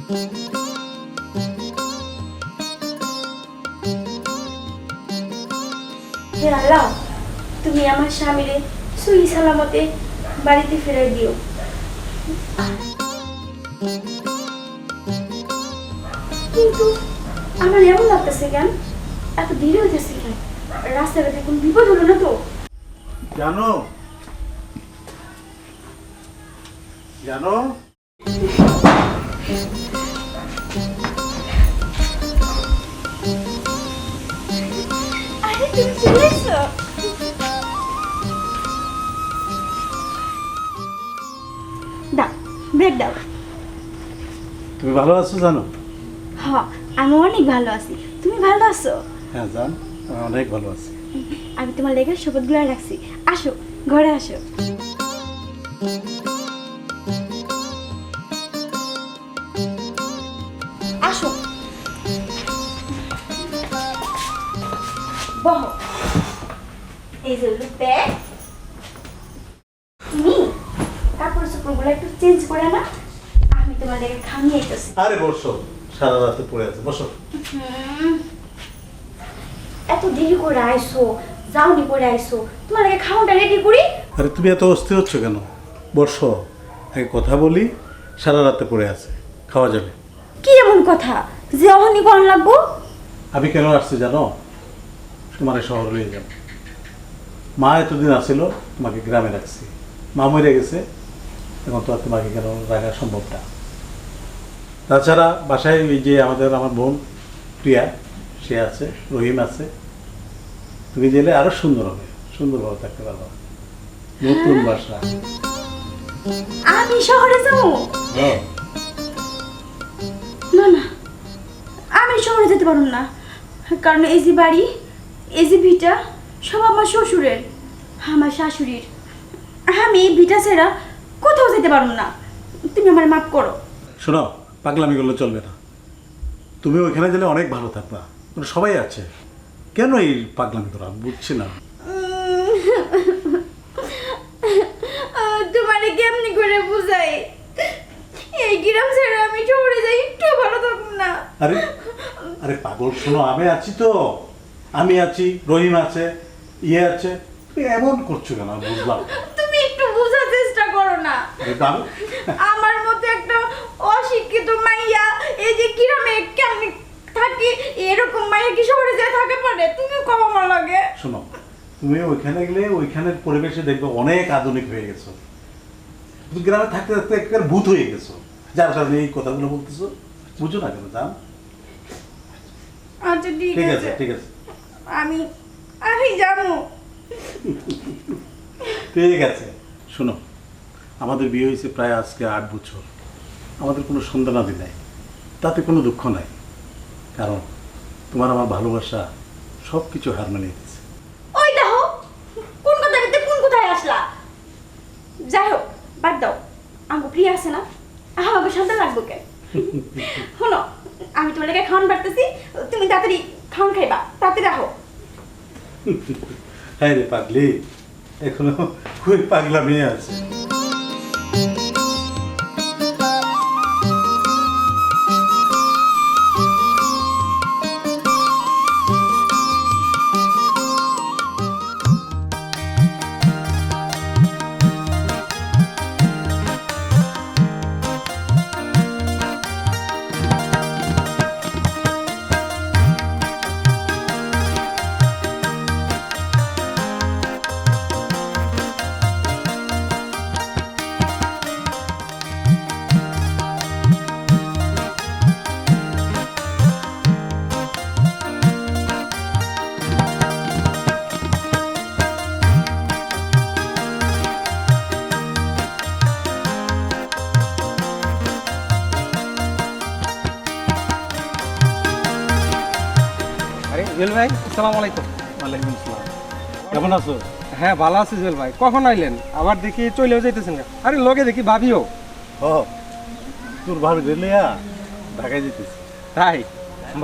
হে আল্লাহ, তুমি আমার স্বামীরে সহি সালামতে বাড়িতে ফিরাই দিও। কিন্তু আমার এমন লাগতেছে কেন, এত দেরি হইতেছে কেন? রাস্তাঘাটে কোন বিপদ হলো না তো? জানো জানো আরে তুমি চলে এসো। দাও, ব্রেক দাও। তুমি ভালো আছো জানো? হ্যাঁ, আমি অনেক ভালো আছি। তুমি ভালো আছো? হ্যাঁ জান, আমি অনেক ভালো আছি। আমি তোমার লেগে শপথগুলো রাখছি। আসো, ঘরে আসো। আসো, বহো। এই যে ব্যাগ, তুমি কাপড় চোপড়গুলো একটু চেঞ্জ করে না, আমি তোমার লেগে খামিয়ে আইতেছি। আরে বসো, সারা রাতে পড়ে আছে, বসো। এত দেরি করে আইসো, যাওনি করে আইসো, তোমার লেগে খাওয়াটা রেডি করি। আরে তুমি এত অস্থির হচ্ছ কেন? বসো, আগে কথা বলি। সারা রাতে পড়ে আছে, খাওয়া যাবে। কি এমন কথা যে অহনি কোন লাগবো? আমি কেন আসছি জানো? তোমার শহর হয়ে যাবো। মা এতদিন আসছিল, তোমাকে গ্রামে রাখছি। মা মরে গেছে, এখন তো আর তোমাকে কেন রাখা সম্ভব না। তাছাড়া বাসায় ওই যে আমার বোন প্রিয়া, সে আছে, রহিম আছে। তুমি গেলে আরো সুন্দর হবে, সুন্দরভাবে থাকতে পারবা। নতুন বাসা। আমি শহরে যাবো? হ্যাঁ। না না, আমি শহরে যেতে পারবো না, কারণ এই যে বাড়ি, এই যে ভিটা সব আমার শ্বশুরের, আমার শাশুড়ির। আমি এই ভিটা ছেড়া কোথাও যেতে পারবো না। তুমি আমার মাফ করো। শোনো, পাগলামিগুলো চলবে না। তুমি ওইখানে গেলে অনেক ভালো থাকবা, মানে সবাই আছে। কেন এই পাগলামি করা বুঝছি না। তোমারে কেমনি করে বুঝাই? এই গ্রাম ছেড়ে আমি শহরে যাই, একটু ভালো থাকবো না। আরে আরে পাগল, শোনো, আমি আছি তো, আমি আছি, রহিম আছে, ইয়ে আছে। তুমি এমন করছো কেন বুঝলাম। তুমি একটু বোঝার চেষ্টা করো না। আমার মতো একটা অশিক্ষিত মাইয়া এই যে গ্রামে কেমনি থাকি, এরকম মাইয়া কি শহরে যায় থাকে পারে? তুমি কম আমার লাগে। শোনো, তুমি ওইখানে গেলে ওইখানের পরিবেশে দেখবে অনেক আধুনিক হয়ে গেছো। তুমি গ্রামে থাকতে থাকতে একটা ভূত হয়ে গেছো, যার কারণে এই কথাগুলো বলতেছো। বুঝো না কেন জান? আচ্ছা ঠিক ঠিক আছে, আছে, ঠিক আছে, আমি আমি যাবো। ঠিক আছে। শোনো, আমাদের বিয়ে হয়েছে প্রায় আজকে 8 বছর। আমাদের কোনো সন্তানাদি নাই, তাতে কোনো দুঃখ নাই। কারণ তোমার আমার ভালোবাসা সব কিছু হার মানিয়ে দিচ্ছে। ওই দেখো, কোন কথা বলতে কোন কোথায় আসলা। যাই হোক, বাদ দাও। আমার প্রিয় আছে না, আমাকে সন্তান লাগবো কেন? শোনো, আমি তোমার লেগে খাওয়ান বাড়তেছি, তুমি তাড়াতাড়ি খাওয়ান খাইবা, তাড়াতাড়ি রাখো। হ্যাঁ রে পাগলি, এখনো খুবই পাগলা মেয়ে আছে। জুয়েল ভাই, আসসালামু আলাইকুম। ওয়ালাইকুম আসসালাম। কেমন আছো? হ্যাঁ ভালো আছি জুয়েল ভাই। কখন আইলেন? আবার দেখি চলেও যাইতেছেন না। আরে লগে দেখি ভাবিও। ও, তোর ভাবি রেলিয়া ঢাকায় যেতেছি। তাই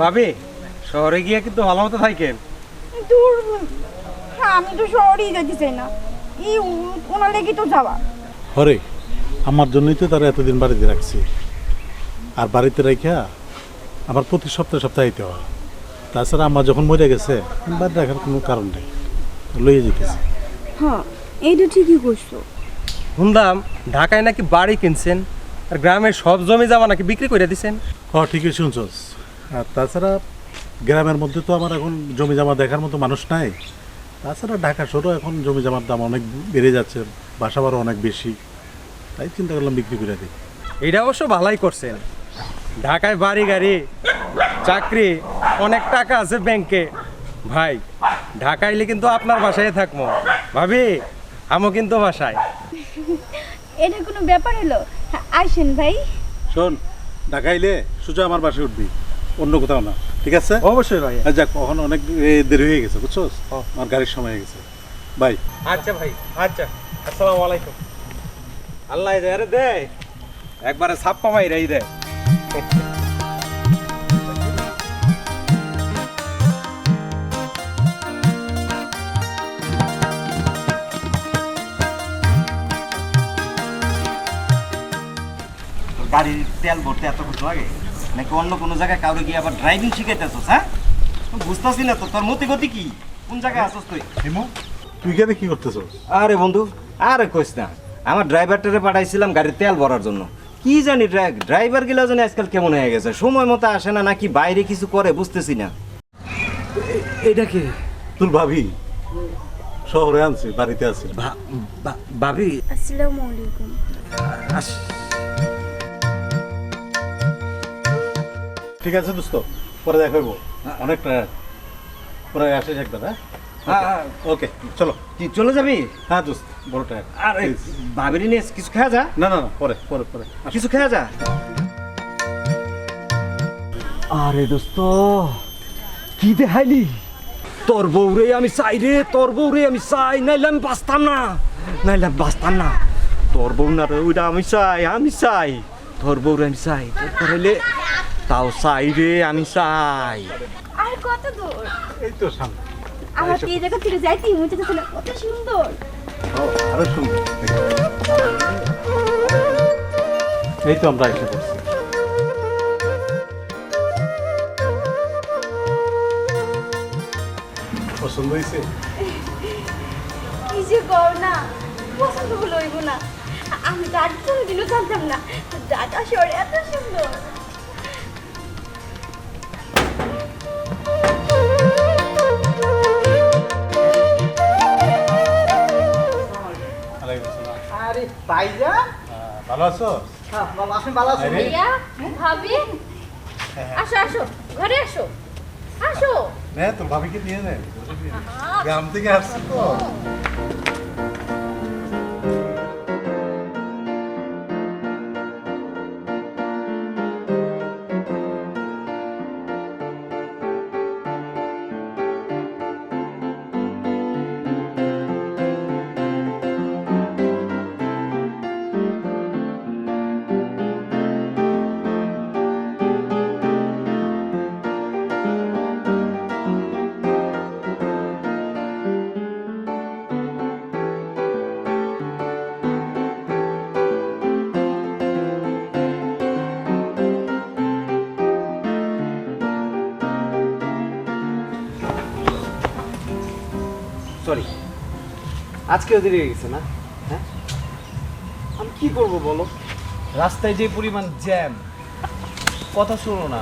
ভাবি, শহরে গিয়ে কিন্তু ভালো মতো থাকেন। দূর, আমি তো শহরেই যেতে চাই না, এই ওনার লেগে তো যাওয়া। হরে, আমার জন্যই তো তারা এতদিন বাড়িতে রাখছি। আর বাড়িতে রেখা আমার প্রতি সপ্তাহে সপ্তাহে আইতে হয়। তাছাড়া আম্মা যখন মরে গেছে বাড়ি রাখার কোনো কারণ নেই, লইয়ে যেতেছে। হ্যাঁ এইটা ঠিকই করছো। শুনলাম ঢাকায় নাকি বাড়ি কিনছেন আর গ্রামের সব জমি জমা নাকি বিক্রি করে দিছেন। হ্যাঁ ঠিকই শুনছস। আর তাছাড়া গ্রামের মধ্যে তো আমার এখন জমি জমা দেখার মতো মানুষ নাই। তাছাড়া ঢাকা শহরও এখন জমি জমার দাম অনেক বেড়ে যাচ্ছে, বাসা ভাড়া অনেক বেশি, তাই চিন্তা করলাম বিক্রি করে দিই। এটা অবশ্য ভালাই করছেন। ঢাকায় বাড়ি গাড়ি চাকরি অনেক টাকা আছে ব্যাংকে। ভাই ঢাকাইলে কিন্তু আপনার বাসায় থাকবো। ভাবি আমও কিন্তু বাসায়। এটা কোনো ব্যাপার হলো? আসেন ভাই। শোন, ঢাকাইলে সোজা আমার বাসায় উঠবি, অন্য কোথাও না, ঠিক আছে? অবশ্যই ভাই। আর যাক, কখন অনেক দেরি হয়ে গেছে বুঝছস, আমার গাড়ির সময় হয়ে গেছে। বাই। আচ্ছা ভাই, আচ্ছা, আসসালামু আলাইকুম। আল্লাহ রে দে একবারে ছাপ্পা মাইরাই দে। গাড়ির তেল ভরতে এত কিছু লাগে নাকি অন্য কোনো জায়গায় কাউরে গিয়ে আবার ড্রাইভিং শিখাইতেছস? হ্যাঁ, বুঝতেছি না তো তোর মতি গতি কি, কোন জায়গায় আসছ তুই? হিমু, তুই এখানে কি করতেছস? আরে বন্ধু, আরে কইস না, আমার ড্রাইভারটারে পাঠাইছিলাম গাড়ির তেল ভরার জন্য। কি জানি ড্রাইভার গেলেও জানি আজকাল কেমন হয়ে গেছে, সময় মতো আসে না নাকি বাইরে কিছু করে বুঝতেছি না। এটা কি তোর ভাবি শহরে আনছি, বাড়িতে আছি। ভাবি? আসসালামু আলাইকুম। ঠিক আছে দোস্ত, পরে দেখা হইব, অনেক টায়ার, পরে আসিস একবার। হ্যাঁ ওকে, চলো। তুই চলে যাবি? হ্যাঁ দোস্ত, বড় টায়ার। আরে ভাবির নিয়ে কিছু খাওয়া যা। না না না, পরে পরে পরে কিছু খাওয়া যা। আরে দোস্ত, কি দেখাইলি? তোর বউরে আমি চাই রে, তোর বউরে আমি চাই, নাইলে আমি বাঁচতাম না, নাইলে আমি বাঁচতাম না। তোর বউ না রে, ওইটা আমি চাই, আমি চাই, তোর বউরে আমি চাই, তোর হইলে তাও চাই রে, আমি চাই। আর কত দূর? এই তো সামনে। আমার তো এই জায়গা থেকে যাইতে মনে হচ্ছে না, কত সুন্দর। আরো সুন্দর। এই তো আমরা এসে পড়ছি। পছন্দ হয়েছে? কি যে কর না, পছন্দ হলো হইব না। আমি তো আজ কোনোদিনও জানতাম না ঢাকা শহরে এত সুন্দর। আরে ভাইজা, ভালো আছো? হ্যাঁ ভালো আছেন? ভালো আছেন? আরে। ভাইয়া, ভাবি, আসো আসো, ঘরে আসো, আসো। নে, তোর ভাবিকে নিয়ে নে, গ্রাম থেকে আসছি তো। সরি, আজকেও দেরি হয়ে গেছে না? হ্যাঁ, আমি কি করব বলো? রাস্তায় যে পরিমাণ জ্যাম, কথা শোনো না,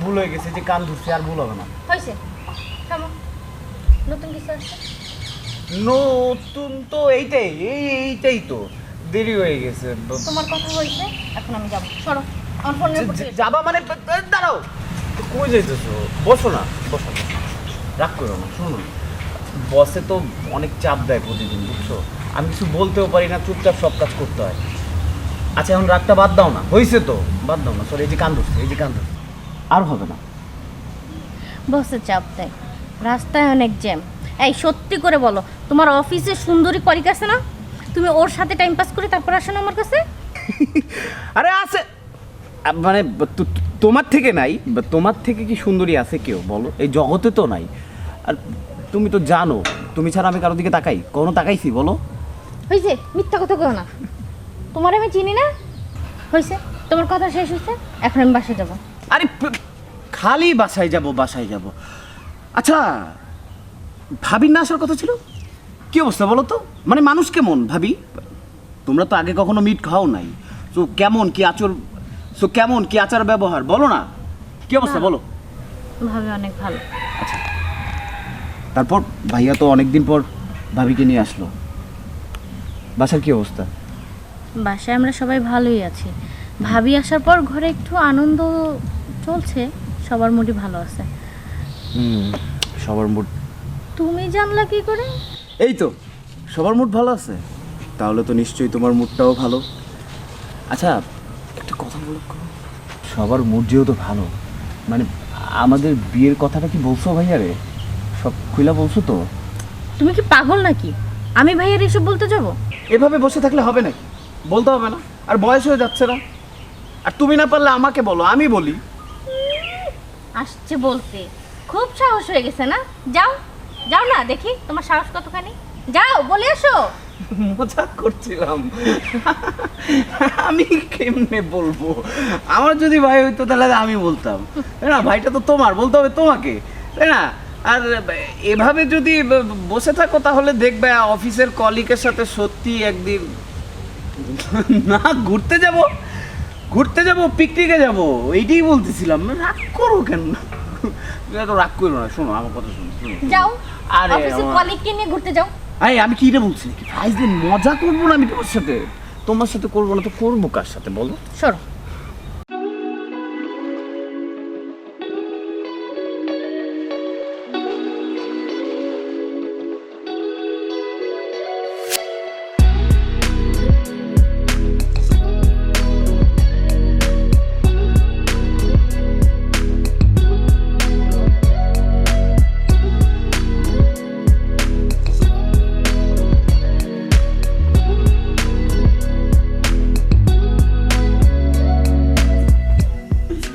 ভুল হয়ে গেছে, যে কান ধরছি, আর ভুল হবে না। হয়েছে, থামো, নতুন কিছু আসছে? নতুন তো এইটাই তো, দেরি হয়ে গেছে। তোমার কথা হয়েছে, এখন আমি যাবো, সরো, আমার ফোনের উপর থেকে। যাবা মানে? দাঁড়াও, কই যাইতেছো? বসো না, বসো না, রাগ করো না। শোনো, বসে তো অনেক চাপ দেয় প্রতিদিন, বুঝছো? আমি কিছু বলতেও পারি না, চুপচাপ সব কাজ করতে হয়। আচ্ছা এখন রাগটা বাদ দাও না, হয়েছে তো, বাদ দাও না। সরি, এই যে কান ধরছে, এই যে কান ধরছে, আর হবে না। বসে চাপ দেয়, রাস্তায় অনেক জ্যাম। এই সত্যি করে বলো, তোমার অফিসে সুন্দরী কলিগ আছে না? তুমি ওর সাথে টাইম পাস করে তারপর আসো না আমার কাছে? আরে আছে, মানে তোমার থেকে নাই, তোমার থেকে কি সুন্দরী আছে কেউ বলো? এই জগতে তো নাই। আর তুমি তো জানো, তুমি ছাড়া আমি কারো দিকে তাকাই? কোনো তাকাইছি বলো? হয়েছে, মিথ্যা কথা কেউ না, তোমার আমি চিনি না। হয়েছে, তোমার কথা শেষ হয়েছে, এখন আমি বাসায় যাব। আরে খালি বাসায় যাব। আচ্ছা, ভাবির না আসার কথা ছিল, কি অবস্থা বলো তো? মানে মানুষ কেমন ভাবি? তোমরা তো আগে কখনো মিট খাও নাই, তো কেমন কি আচার ব্যবহার বলো না, কি অবস্থা বলো? ভাবি অনেক ভালো। তারপর ভাইয়া তো অনেকদিন পর ভাবিকে নিয়ে আসলো, বাসার কি অবস্থা? বাসায় আমরা সবাই ভালোই আছি। ভাবি আসার পর ঘরে একটু আনন্দ চলছে, সবার মুডই ভালো আছে। সবার মুড? তুমি জানলা কি করে? এই তো সবার মুড ভালো আছে, তাহলে তো নিশ্চয়ই তোমার মুডটাও ভালো। আচ্ছা একটা কথা বলো, সবার মুড যেহেতু ভালো, মানে আমাদের বিয়ের কথাটা কি বলছো ভাইয়া রে? সব খুইলা বলছো তো? তুমি কি পাগল নাকি? আমি ভাইয়ের এসব বলতে যাব? এভাবে বসে থাকলে হবে নাকি? বলতে হবে না? আর বয়স হয়ে যাচ্ছে না? আর তুমি না পারলে আমাকে বলো, আমি বলি। আসছে বলতে, খুব সাহস হয়ে গেছে না? যাও যাও না, দেখি তোমার সাহস কতখানি। যাও বলে এসো। মজা করছিলাম। আমি কেমনে বলবো? আমার যদি ভাই হইতো তাহলে আমি বলতাম, তাই না? ভাইটা তো তোমার, বলতে হবে তোমাকে, তাই না? আর এভাবে যদি বসে থাকো তাহলে দেখবে অফিসের কলিগের সাথে সত্যি একদিন না ঘুরতে যাব, পিকনিকে যাব, এইটাই বলতেছিলাম। রাগ করো কেন? এত রাগ করো না, শোনো আমার কথা শোনো। যাও, আরে অফিসের কলিগকে নিয়ে ঘুরতে যাও। আরে আমি কি রে বলছি, ফাইজদিন মজা করবো না আমি তোমার সাথে করবো না তো করবো কার সাথে বলো? সরো।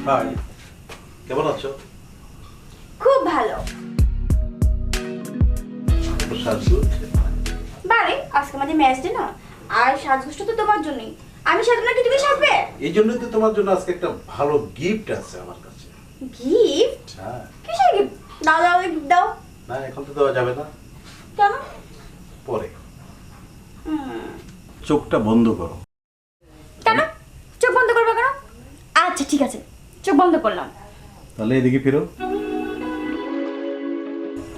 হাই, কেমন আছো? খুব ভালো। বারে আজকে আমাদের ম্যাচ ডে না, আর সাজগোষ্ঠ তো তোমার জন্যই। আমি সাজবো নাকি তুমি সাজবে? এই জন্যই তো তোমার জন্য আজকে একটা ভালো গিফট আছে আমার কাছে। গিফট? হ্যাঁ। কিসের গিফট? দাও দাও, গিফট দাও। না, এখন তো দেওয়া যাবে না। কেন? পরে। চোখটা বন্ধ করো। কেন চোখ বন্ধ করবে কেন? আচ্ছা ঠিক আছে, চোখ বন্ধ করলাম। তাহলে এদিকে ফিরো,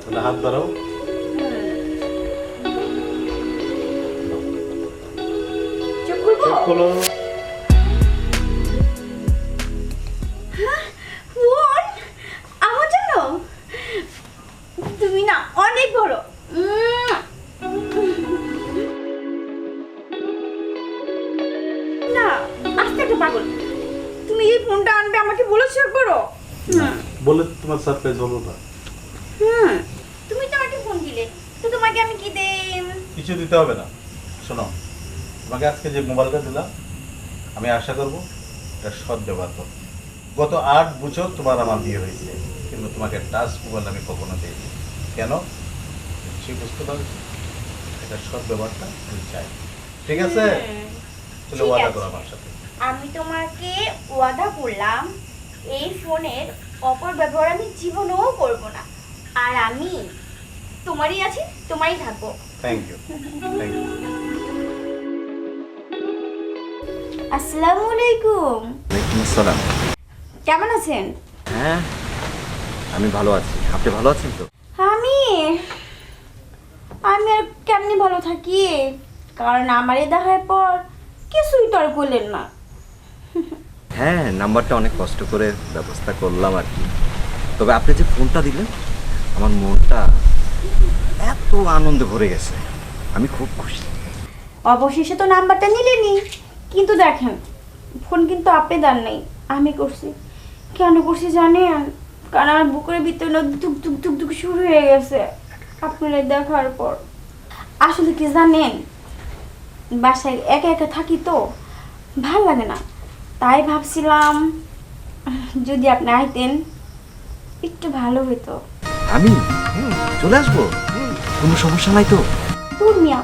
তাহলে হাত বাড়াও। চোখ খুলবো? চোখ খোলো। বোন, আমার জন্য তুমি না অনেক বড়। না আস্তে একটা পাগল, তুমি এই ফোনটা আনবে আমাকে বলেছো করো। বলে তোমার সারপ্রাইজ হলো না। তুমি তো আমাকে ফোন দিলে, তো তোমাকে আমি কি দেই? কিছু দিতে হবে না। শোনো, তোমাকে আজকে যে মোবাইলটা দিলাম, আমি আশা করবো এটা সৎ ব্যবহার করো। গত 8 বছর তোমার আমার বিয়ে হয়েছে, কিন্তু তোমাকে টাচ মোবাইল আমি কখনো দিইনি। কেন? সেই বুঝতে পারছি এটা সৎ ব্যবহারটা আমি চাই। ঠিক আছে? তাহলে ঠিক ওয়াদা আছে। করো আমার সাথে। আমি তোমাকে ওয়াদা করলাম এই ফোনের অপব্যবহার আমি জীবনেও করব না, আর আমি তোমারই আছি, তোমারই থাকবো। Thank you. Thank you. আসসালামু আলাইকুম। ওয়ালাইকুম আসসালাম। কেমন আছেন? হ্যাঁ, আমি ভালো আছি। আপনি ভালো আছেন তো? আমি আর কেমনি ভালো থাকি, কারণ আমারে দেখার পর কিছুই তো আর করলেন না। হ্যাঁ, নাম্বারটা অনেক কষ্ট করে ব্যবস্থা করলাম আর কি। তবে আপনি যে ফোনটা দিলেন, আমার মনটা এত আনন্দে ভরে গেছে, আমি খুব খুশি। অবশেষে তো নাম্বারটা নিলেনি, কিন্তু দেখেন ফোন কিন্তু আপনি দেন নাই, আমি করছি। কেন করছি জানেন? কারণ আমার বুকের ভিতরে না ধুক ধুক ধুক ধুক শুরু হয়ে গেছে আপনারা দেখার পর। আসলে কি জানেন, বাসায় একা একা থাকি তো ভাল লাগে না, তাই ভাবছিলাম যদি আপনি আইতেন একটু ভালো হতো। আমি চলে আসবো, কোনো সমস্যা নাই তো? দূর মিয়া,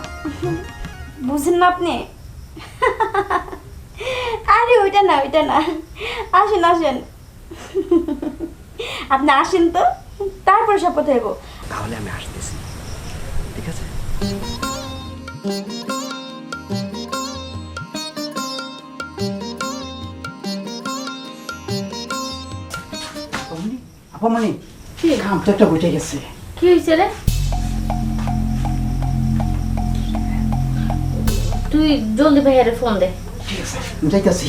বুঝেন না আপনি? আরে ওইটা না ওইটা না, আসেন আসেন, আপনি আসেন তো, তারপর শপথ হইব। তাহলে আমি আসতেছি, ঠিক আছে? আপামনি কাম তো একটা বুঝে গেছে। কি হয়েছে রে? তুই জলদি ভাইয়ারে ফোন দে। ঠিক আছে যাইতেছি।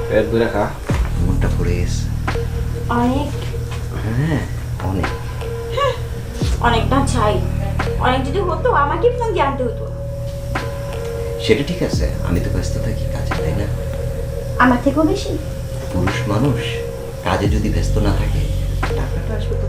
পেট ভরে খা, মনটা পড়ে গেছে। অনেক হ্যাঁ অনেক। অনেক না চাই, অনেক যদি হতো আমাকে ফোন দিয়ে আনতে হতো। সেটা ঠিক আছে, আমি তো ব্যস্ত থাকি কাজে, তাই না? আমার থেকেও বেশি। পুরুষ মানুষ কাজে যদি ব্যস্ত না থাকে টাকাটা আসবে তো।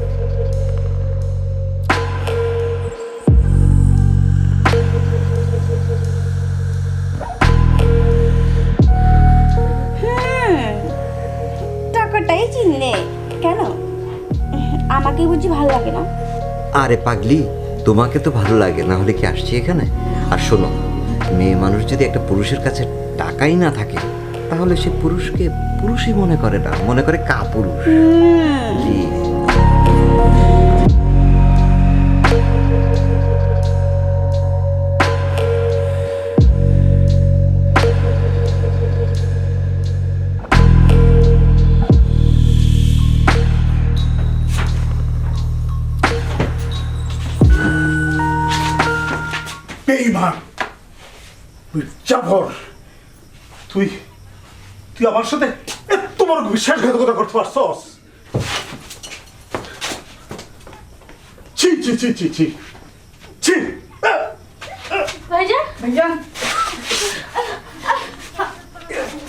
টাকাটাই চিনলে কেন? আমাকে বুঝি ভালো লাগে না? আরে পাগলি, তোমাকে তো ভালো লাগে, না হলে কি আসছি এখানে? আর শোনো, মেয়ে মানুষ যদি একটা পুরুষের কাছে টাকাই না থাকে তাহলে সে পুরুষকে পুরুষই মনে করে না, মনে করে কাপুরুষ। জি। বেঈমান, মির্জাফর, তুই তুই আমার সাথে এত বড় বিশ্বাসঘাতকতা করতে পারছস? ছি ছি ছি ছি ছি ছি। ভাইজান ভাইজান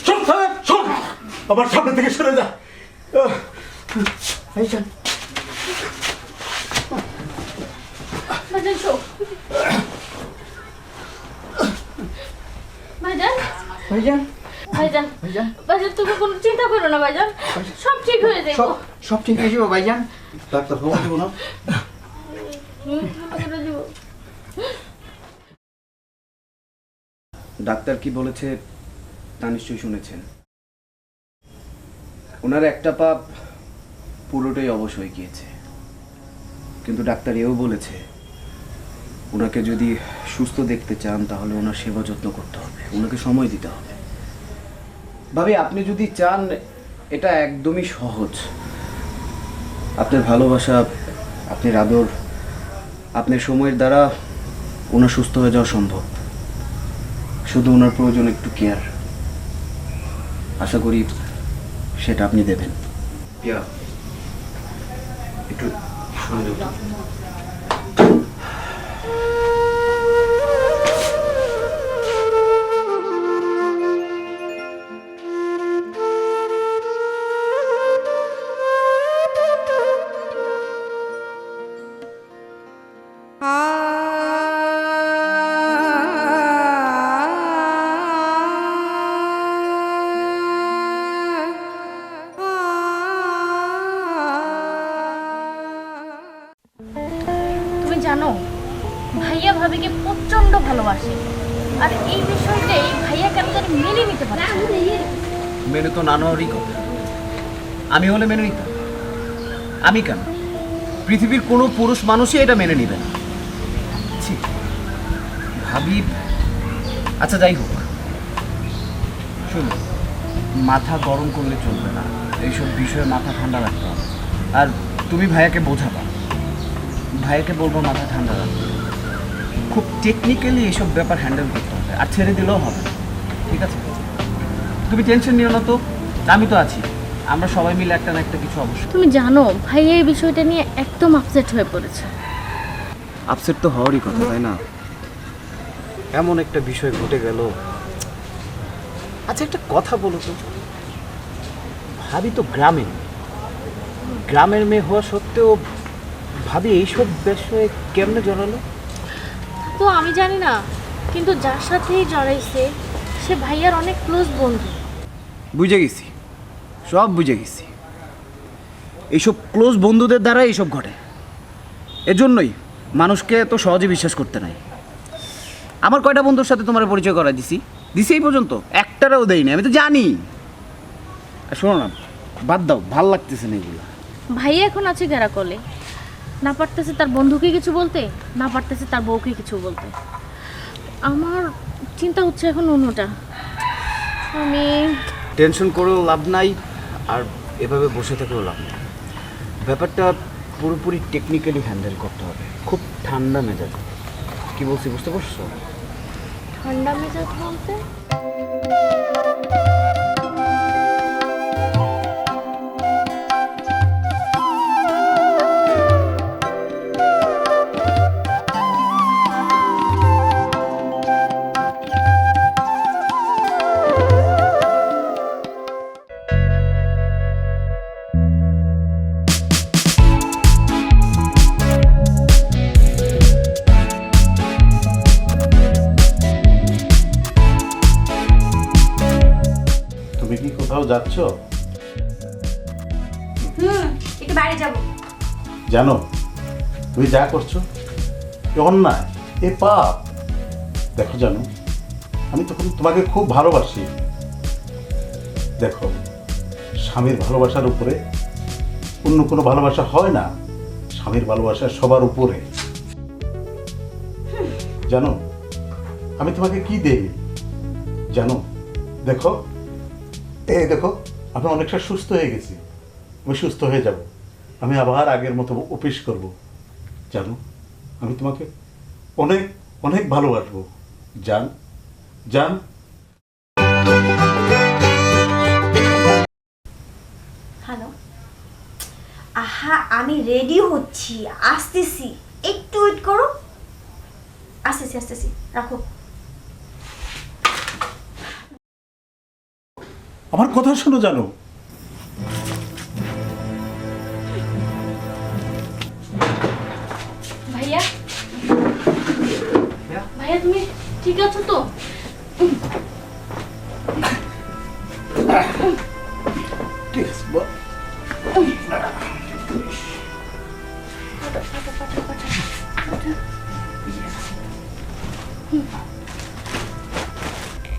শোন সাহেব, শোন, আমার সামনে থেকে সরে যা। ভাইজান ভাইজান শো। ভাইজান ভাইজান ভাইজান ভাইজান ভাইজান তুমি কোনো চিন্তা করো না ভাইজান, সব ঠিক হয়ে যাবে। সব সব ঠিক হয়ে যাবে ভাইজান। ডাক্তার খবর দেবো না? করে দিব। ডাক্তার কি বলেছে তা নিশ্চয়ই শুনেছেন। ওনার একটা পা পুরোটাই অবশ হয়ে গিয়েছে, কিন্তু ডাক্তার এও বলেছে ওনাকে যদি সুস্থ দেখতে চান তাহলে ওনার সেবা যত্ন করতে হবে, ওনাকে সময় দিতে হবে। ভাবি, আপনি যদি চান এটা একদমই সহজ। আপনার ভালোবাসা, আপনার আদর, আপনার সময়ের দ্বারা ওনার সুস্থ হয়ে যাওয়া সম্ভব। শুধু ওনার প্রয়োজন একটু কেয়ার। আশা করি সেটা আপনি দেবেন। পিয়া, একটু শুনে যাও। তুমি জানো ভাইয়া ভাবিকে প্রচন্ড ভালোবাসে, আর এই বিষয়টাই ভাইয়া কেন জানি মেনে নিতে পারছে না। মেনে তো নানোরই কথা। আমি হলে মেনে নিতাম। আমি কেন, পৃথিবীর কোনো পুরুষ মানুষই এটা মেনে নিবে না। ছি, ভাবি। আচ্ছা যাই হোক, শুনুন, মাথা গরম করলে চলবে না, এইসব বিষয়ে মাথা ঠান্ডা রাখতে হবে। আর তুমি ভাইয়াকে বোঝাবা, ভাইয়াকে বলবো মাথা ঠান্ডা রাখতে। খুব টেকনিক্যালি এইসব ব্যাপার হ্যান্ডেল করতে হবে, আর ছেড়ে দিলেও হবে, ঠিক আছে? তুমি টেনশন নিও না তো, আমি তো আছি। আমরা সবাই মিলে একটা না একটা কিছু অবশ্যই। তুমি জানো ভাইয়া এই বিষয়টা নিয়ে একদম আপসেট হয়ে পড়েছে। আপসেট তো হওয়ারই কথা, তাই না? এমন একটা বিষয় ঘটে গেল। আচ্ছা একটা কথা বলো তো, ভাবি তো গ্রামের মেয়ে হওয়া সত্ত্বেও ভাবি এইসব বিষয়ে কেমনে জড়ালো? তো আমি জানি না, কিন্তু যার সাথেই জড়াইছে সে ভাইয়ার অনেক ক্লোজ বন্ধু। বুঝে গেছি, সব বুঝে গেছি। এইসব ক্লোজ বন্ধুদের দ্বারা এইসব ঘটে। এজন্যই মানুষকে তো সহজে বিশ্বাস করতে নাই। আমার কয়টা বন্ধুর সাথে তোমার পরিচয় করা দিছি এই পর্যন্ত একটারও দেয়নি, আমি তো জানি। আর শোনো না, বাদ দাও, ভাল লাগতেছে না এগুলো। ভাইয়া এখন আছে গ্যারাকলে, না পারতেছে তার বন্ধুকে কিছু বলতে, না পারতেছে তার বউকে কিছু বলতে। আমার চিন্তা হচ্ছে এখন অন্যটা। আমি টেনশন করেও লাভ নাই, আর এভাবে বসে থেকেও লাভ নাই। ব্যাপারটা পুরোপুরি টেকনিক্যালি হ্যান্ডেল করতে হবে, খুব ঠান্ডা মেজাজে। কি বলছি বুঝতে পারছো? ঠান্ডা মেজাজ বলতে তুমি কি কোথাও যাচ্ছ? একটু বাইরে যাব। জানো তুমি যা করছো এ অন্যায়, এ পাপ। দেখো জানো, আমি তখন তোমাকে খুব ভালোবাসি। দেখো, স্বামীর ভালোবাসার উপরে অন্য কোনো ভালোবাসা হয় না। স্বামীর ভালোবাসা সবার উপরে। জানো আমি তোমাকে কি দেই জানো? দেখো, এই দেখো, আমি অনেকটা সুস্থ হয়ে গেছি। আমি সুস্থ হয়ে যাব, আমি আবার আগের মতো অফিস করব। জানো আমি তোমাকে অনেক অনেক ভালোবাসবো জান, জান। হ্যালো, আহা আমি রেডি হচ্ছি, আসতেছি, একটু ওয়েট করো। আসতেছি আসতেছি, রাখো। আমার কথা শোনো জানো। ভাইয়া, ভাইয়া তুমি ঠিক আছো তো? ঠিক আছে বল।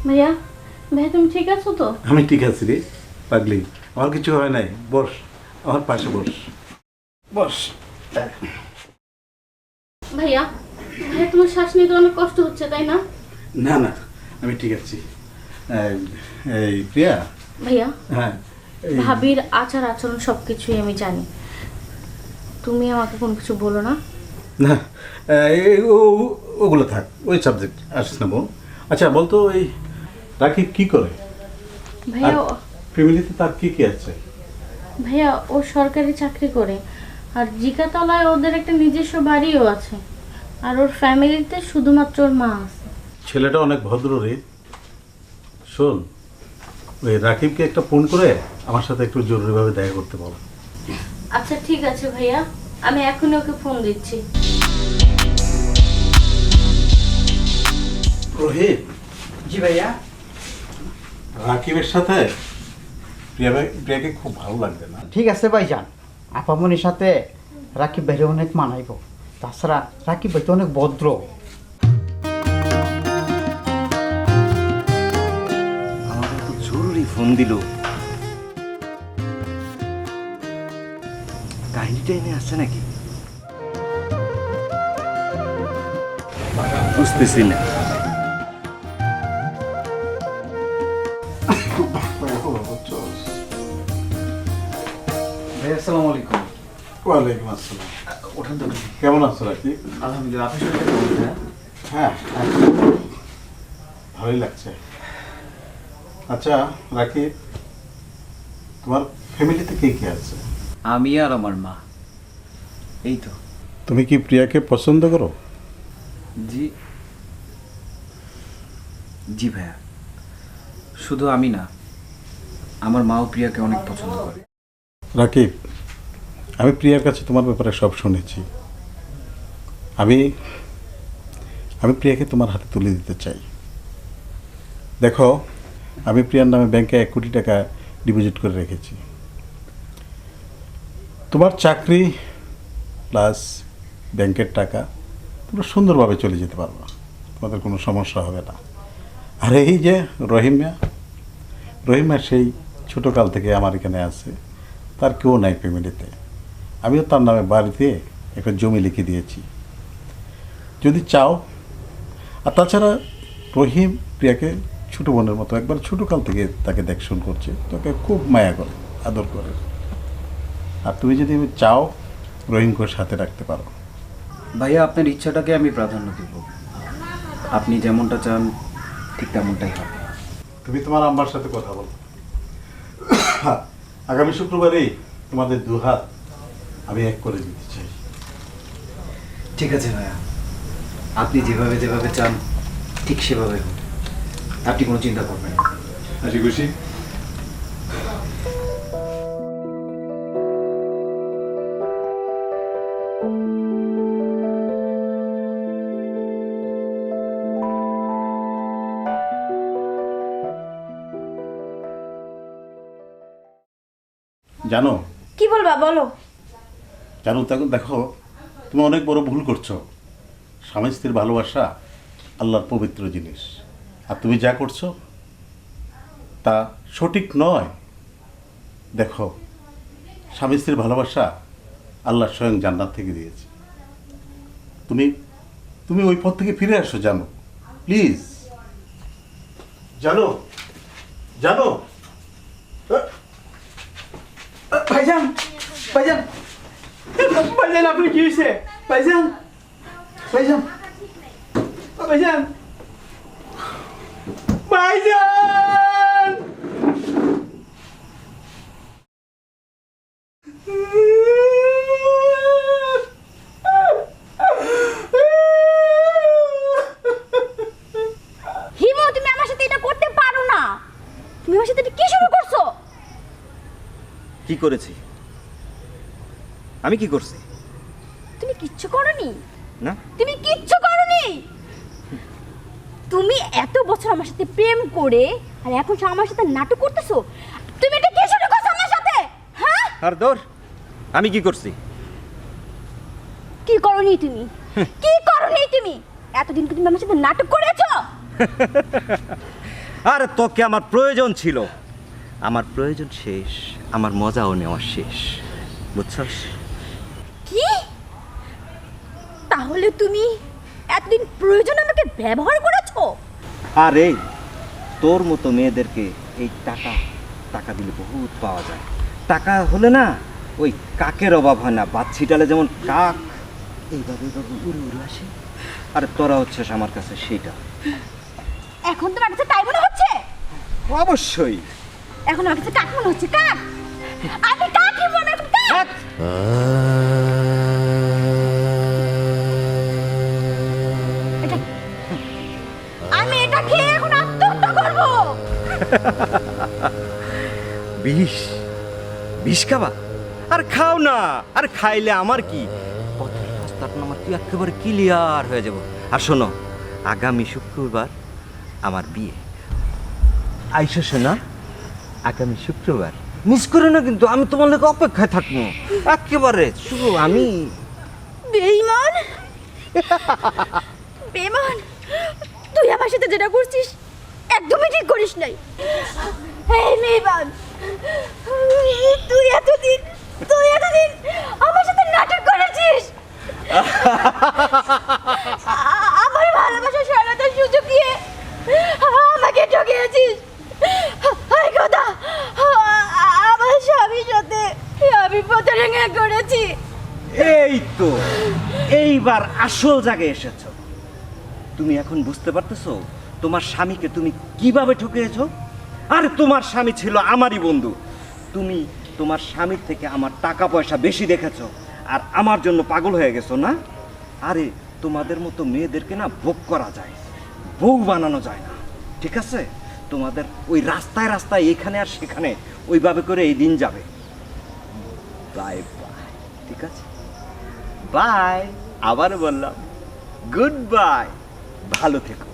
ভাইয়া, ভাইয়া তুমি ঠিক আছো তো? আমি ঠিক আছি রে পাগলি, আমার কিছু হয় নাই। বস, আমার পাশে বস, বস। ভাইয়া, ভাইয়া তোমার শ্বাস নিতে অনেক কষ্ট হচ্ছে তাই না? না না, আমি ঠিক আছি। এই প্রিয়া। ভাইয়া, হ্যাঁ, এই- ভাবির আচার আচরণ সবকিছুই আমি জানি, তুমি আমাকে কোনো কিছু বলো না। না, ওগুলো থাক, ওই সাবজেক্ট আসিস না বোন। আচ্ছা বলতো, এই রাকিব কি করে? ভাইয়া, ফ্যামিলিতে তার কি কি আছে? ভাইয়া ও সরকারি চাকরি করে, আর জিকাতলায় ওদের একটা নিজস্ব বাড়িও আছে, আর ওর ফ্যামিলিতে শুধুমাত্র ওর মা আছে। ছেলেটা অনেক ভদ্র রে। শোন, ওই রাকিবকে একটা ফোন করে আমার সাথে একটু জরুরিভাবে দেখা করতে বলো। আচ্ছা ঠিক আছে ভাইয়া, আমি এখনই ওকে ফোন দিচ্ছি। রোহিত, জি ভাইয়া। রাকিবের সাথে প্রিয়াকে খুব ভালো লাগবে না? ঠিক আছে ভাইজান, আপামনির সাথে রাকিব ভাইরে অনেক মানাইব। তাছাড়া রাকিব ভাই তো অনেক ভদ্র। আমাকে তো জরুরি ফোন দিল। কাহিনীটা এনে আসছে নাকি বুঝতেছি না। ভাই আসসালামু আলাইকুম। ওয়ালাইকুম আসসালাম। ওঠান তো। কেমন আছো রাকিব? আলহামদুলিল্লাহ, আপনি শরীরটা কেমন আছে? হ্যাঁ, ভালোই লাগছে। আচ্ছা রাকিব, তোমার ফ্যামিলিতে কে কে আছে? আমি আর আমার মা, এই তো। তুমি কি প্রিয়াকে পছন্দ করো? জি জি ভাইয়া, শুধু আমি না, আমার মাও প্রিয়াকে অনেক পছন্দ করে। রাকিব, আমি প্রিয়ার কাছে তোমার ব্যাপারে সব শুনেছি। আমি আমি প্রিয়াকে তোমার হাতে তুলে দিতে চাই। দেখো, আমি প্রিয়ার নামে ব্যাংকে 1 কোটি টাকা ডিপোজিট করে রেখেছি। তোমার চাকরি প্লাস ব্যাংকের টাকা তোমরা সুন্দরভাবে চলে যেতে পারবে, তোমাদের কোনো সমস্যা হবে না। আর এই যে রহিমা সেই ছোটোকাল থেকে আমার এখানে আছে, তার কেউ নাই ফ্যামিলিতে। আমিও তার নামে বাড়িতে একটা জমি লিখে দিয়েছি, যদি চাও। আর তাছাড়া রহিম প্রিয়াকে ছোটো বোনের মতো, একবার ছোটোকাল থেকে তাকে দেখশন করছে, তাকে খুব মায়া করে, আদর করে। আর তুমি যদি চাও রহিমকে সাথে রাখতে পারো। ভাইয়া, আপনার ইচ্ছাটাকে আমি প্রাধান্য দেব। আপনি যেমনটা চান ঠিক তেমনটাই হবে। তুমি তোমার আম্মার সাথে কথা বলো। আগামী শুক্রবারেই তোমাদের 2 হাত আমি এক করে দিতে চাই। ঠিক আছে ভাইয়া, আপনি যেভাবে যেভাবে চান ঠিক সেভাবে হোক, আপনি কোনো চিন্তা করবেন না। হাসি খুশি। জানো কি বলবা বলো। জানো, দেখো তুমি অনেক বড় ভুল করছো। স্বামী স্ত্রীর ভালোবাসা আল্লাহর পবিত্র জিনিস, আর তুমি যা করছো তা সঠিক নয়। দেখো, স্বামী স্ত্রীর ভালোবাসা আল্লাহ স্বয়ং জান্নাত থেকে দিয়েছে। তুমি ওই পথ থেকে ফিরে আসো, জানো, প্লিজ। জানো ভাইজান ভাইজান ভাইজান, আপনি কি হয়েছে? ভাইজান ভাইজান ভাইজান ভাইজান হিমু, তুমি আমার সাথে এটা করতে পারো না। তুমি আমার সাথে এটা কি শুরু করছো? কি করেছি? আমি কি করছি? তুমি কিচ্ছু করনি। না, তুমি কিচ্ছু করনি। তুমি এত বছর আমার সাথে প্রেম করে আর এখন আমার সাথে নাটক করতেছো। তুমি এটা কি শুরু করছো আমার সাথে? হ্যাঁ, আর দৌড়। আমি কি করছি? কি করনি তুমি? কি করনি তুমি? এতদিন কি তুমি আমার সাথে নাটক করেছো? আর তোকে আমার প্রয়োজন ছিল, আমার প্রয়োজন শেষ, আমার মজাও নেওয়া শেষ, বুঝছস? কি? তাহলে তুমি এতদিন প্রয়োজন আমাকে ব্যবহার করেছো? আরে তোর মতো মেয়েদেরকে এই টাকা দিলে বহুত পাওয়া যায়। টাকা হলে না ওই কাকের অভাব হয় না, বাচ্চিটালে যেমন কাক এইভাবে উড়ে উড়ে আসে। আর তোরা হচ্ছিস আমার কাছে সেইটা। এখন তোমার কাছে তাই মনে হচ্ছে? অবশ্যই। এখন আমার কাছে কাক মনে হচ্ছে। কাক? আমি কাকই মনে করি। কাক? আমি এটা খেয়ে এখন আত্মহত্যা করবো। বিষ খাবা? আর খাও না, আর খাইলে আমার কি, পথের রাস্তাটা আমার কি একেবারে ক্লিয়ার হয়ে যাব। আর শোনো, আগামী শুক্রবার আমার বিয়ে। আইসো না, আগামী শুক্রবার মিস করে না কিন্তু, আমি তোমার লোক অপেক্ষায় থাকবো একেবারে। শুধু আমি বেঈমান, বেঈমান, তুই আমার সাথে যেটা করছিস একদমই ঠিক করিস নাই। এই বেঈমান, তুই এতদিন আমার সাথে নাটক করেছিস। আমার ভালোবাসা সরানোর সুযোগ দিয়ে আমাকে ঠকিয়েছিস। হায় খোদা, আমার স্বামীর সাথে আমি প্রতারণা করেছি। এই তো এইবার আসল জায়গায় এসেছো। তুমি এখন বুঝতে পারতেছো তোমার স্বামীকে তুমি কিভাবে ঠকিয়েছো? আর তোমার স্বামী ছিল আমারই বন্ধু। তুমি তোমার স্বামীর থেকে আমার টাকা পয়সা বেশি দেখেছো আর আমার জন্য পাগল হয়ে গেছো না? আরে তোমাদের মতো মেয়েদেরকে না ভোগ করা যায়, বউ বানানো যায় না, ঠিক আছে? তোমাদের ওই রাস্তায় রাস্তায় এখানে আর সেখানে ওইভাবে করে এই দিন যাবে। Bye bye. ঠিক আছে, বাই। আবার বললাম গুড বাই, ভালো থেকো।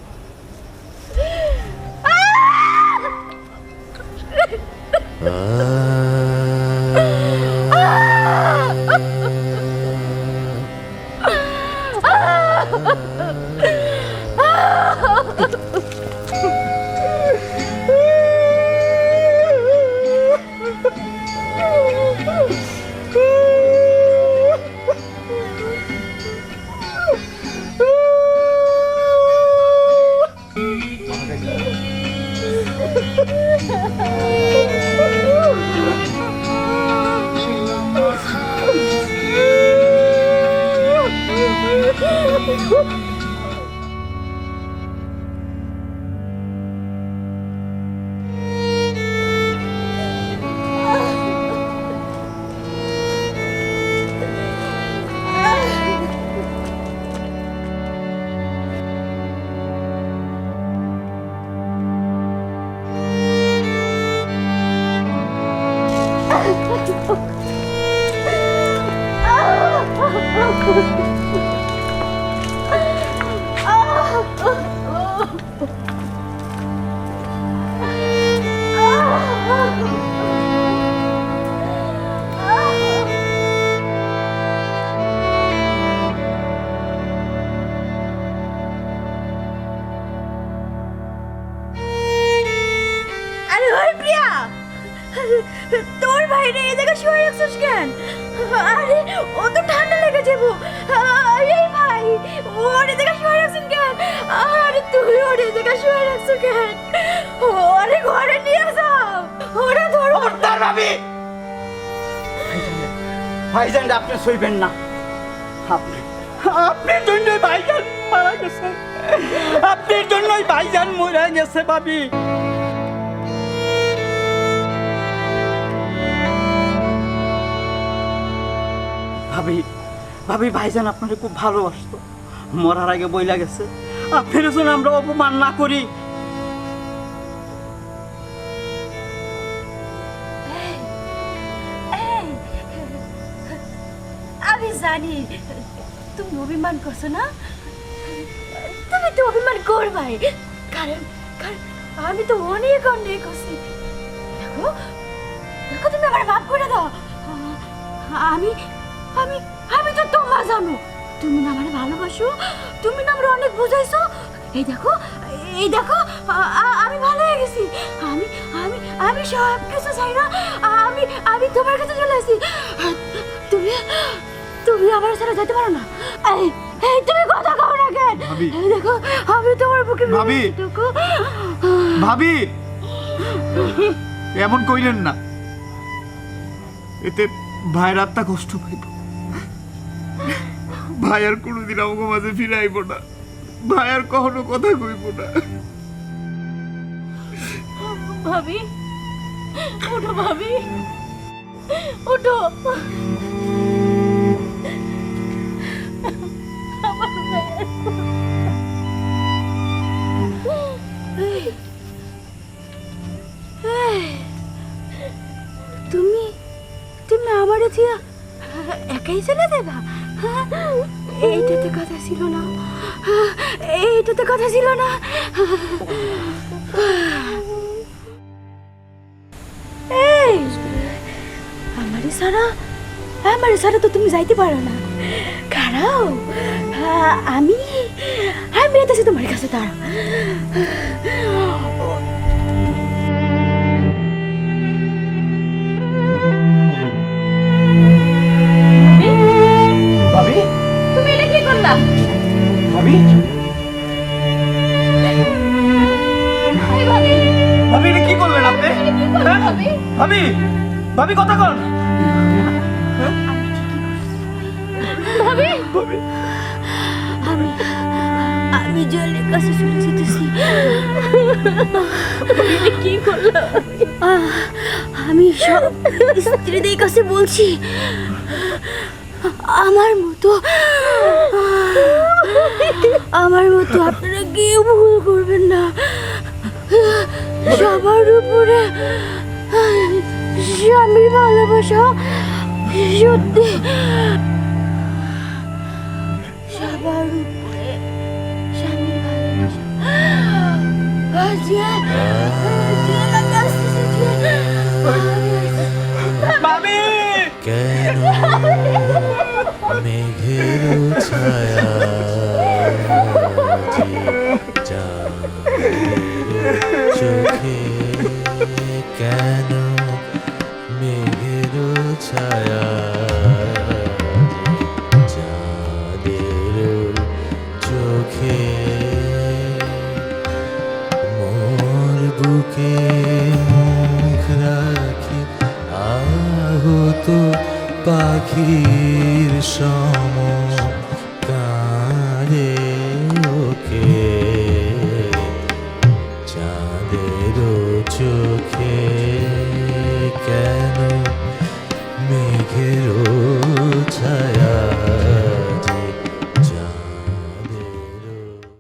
আরে ভাই প্রিয়া, তোর ভাইরে এই জায়গায় শুয়ে রাখছিস কেন? আরে ও তো ঠান্ডা লেগে যাবো। এই ভাই, ওর এই জায়গায় শুয়ে রাখছেন কেন? আরে তুই ওর এই জায়গায় শুয়ে রাখছো কেন? ওরে ঘরে নিয়ে যাও, ওরা ধরো। খবরদার ভাবি, ভাইজান আপনি সইবেন না। আপনার জন্যই ভাইজান মারা গেছে, আপনার জন্যই ভাইজান মরে গেছে ভাবি। ভাবি, ভাবি ভাইজান আপনাকে খুব ভালোবাসতো, মরার আগে বইলা গেছে আপনার জন্য আমরা অপমান না করি। আমি জানি তুমি অভিমান করছো না, তুমি তো অভিমান করবাই, কারণ কারণ আমি তো অনেক অন্যায় করছি। দেখো দেখো, তুমি আমার মাফ করে দাও। আমি আমি আমি তো তোমার জানো, তুমি না আমার ভালোবাসো, তুমি না আমার অনেক বুঝাইছো। এই দেখো, এই দেখো, আমি ভালো হয়ে গেছি। আমি আমি আমি সব কিছু চাই না, আমি আমি তোমার কাছে চলে আসি। তুমি তুমি আমার সাথে যেতে পারো না। এই এই তুমি কথা কও না কেন? এই দেখো, আমি তোমার বুকে ভাবি, দেখো। ভাবি এমন কইলেন না, এতে ভাইয়ের আত্মা কষ্ট পাইব। ভাই আর কোনোদিন আমাকে মাঝে ফিরাইব না, ভাই আর কখনো কথা কইব না। ভাবি, ওঠো ভাবি, ওঠো। আমার মেয়ে। তুমি তুমি আমারে দিয়া একাই চলে দেবা? এইটাতে কথা ছিল না, এইটাতে কথা ছিল না। এই আমারে সারা তো তুমি যাইতে পারো না। খারাও, আমি আমি এতেছি তোমার কাছে। দাঁড়া, ভাবি, তুমি এটা কি করলা? ভাবি, এই ভাবি, ভাবি এটা কি করলেন আপনি? এটা কি করলা ভাবি? ভাবি, ভাবি কথা কন। ভাবি, ভাবি, আমি আমি জলের কাছে চলে যেতেছি। এটা কি করলা? আমি সব স্ত্রীদের কাছে বলছি, আমার মতো আপনারা কেউ ভুল করবেন না। সবার উপরে স্বামীর ভালোবাসা সত্যি সবার উপরে স্বামীর ভালোবাসা কেন মেঘের ছায়া চোখে কেন মেঘের ছায়া চাঁদের চোখে মোর বুকে মুখ রাখি আহত পাখির সম